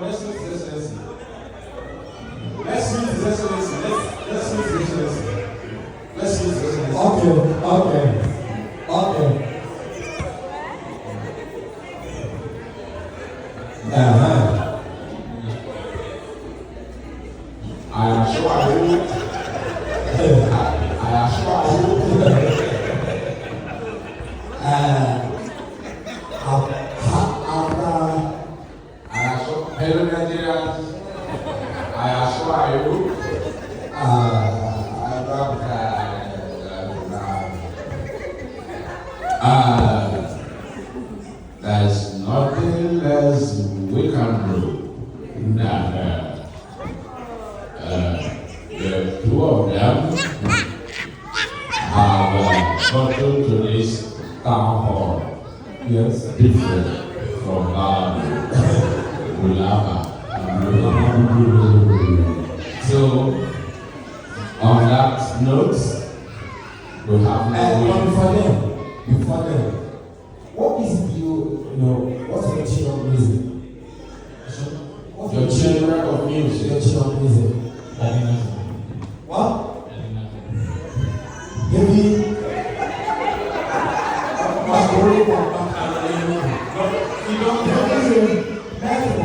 let's use His Excellency. Let's use His Excellency. Let's use His Excellency. Let's use His Excellency. Okay. I assure you. Hello Nigerians, I assure you, there's nothing less we can do than the two of them have gotten to this town hall. Yes, different from Ulama. So, on that note, we have before them, what is what's your chain of music? Your chain of music. Your chain of music. What? Maybe. You don't heavy metal.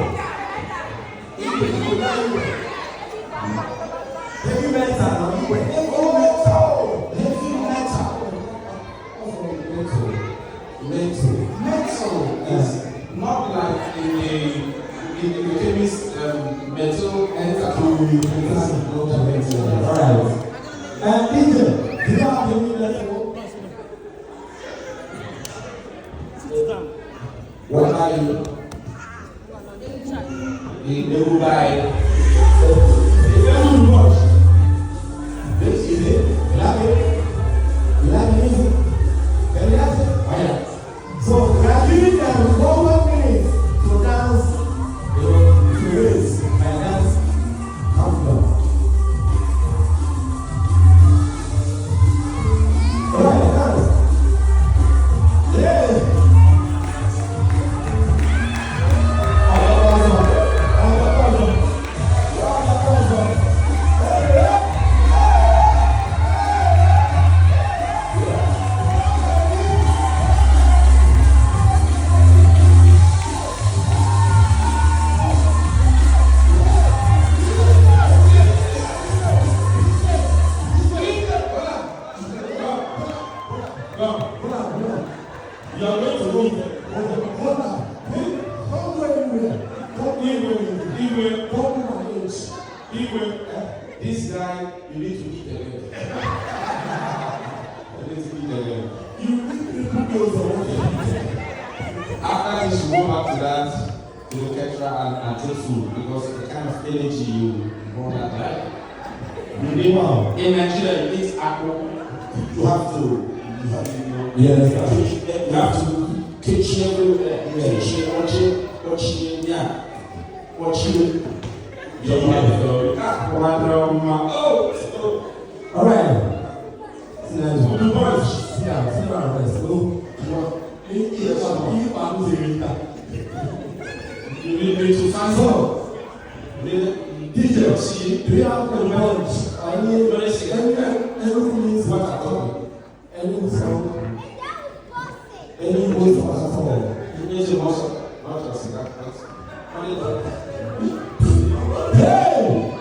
Metal is not like in the famous metal Alright. And DJ, do you have any metal? What are you? The Dubai. This is it. You like it? You like music? Can you dance it? Oh yeah. So we are giving them 1 minute to dance to raise and dance countdown. Alright, dance. Yeah. This guy, you need to eat again. You need to eat again. After this, you go back to that, to the ketchup and take food because the kind of energy you burn that night. In Nigeria, you eat apple. You have to teach everywhere. Watch you. All right. You need me to cancel. Teachers, do you have the knowledge? Anything means what I talk. Any song, any voice of a song. You need to also not just that. Hey!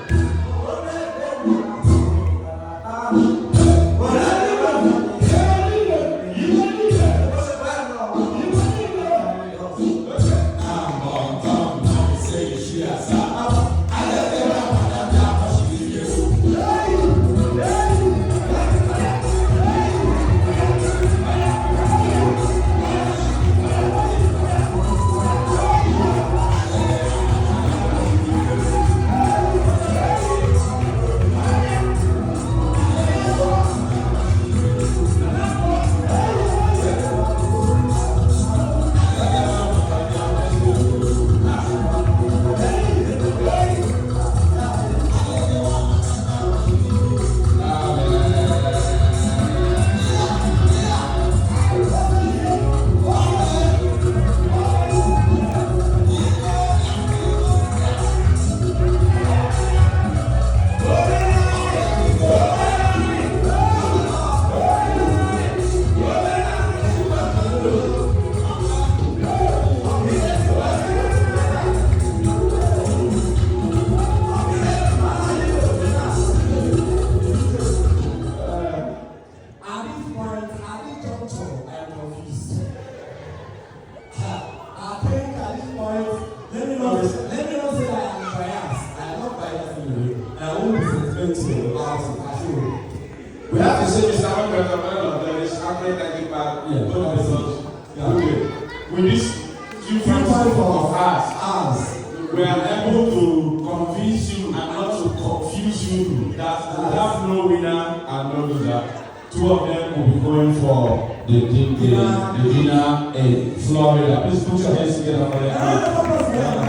not say that I am biased. I am not biased anyway. I won't be sentimental about it. I feel. We have to say Mr. Hamilton, there is Hamilton that give back. Okay. With this few points of us, we are able to convince you and not to confuse you that we have no winner and no loser. Two of them will be going for the dinner in Florida. Please put your hands together for them.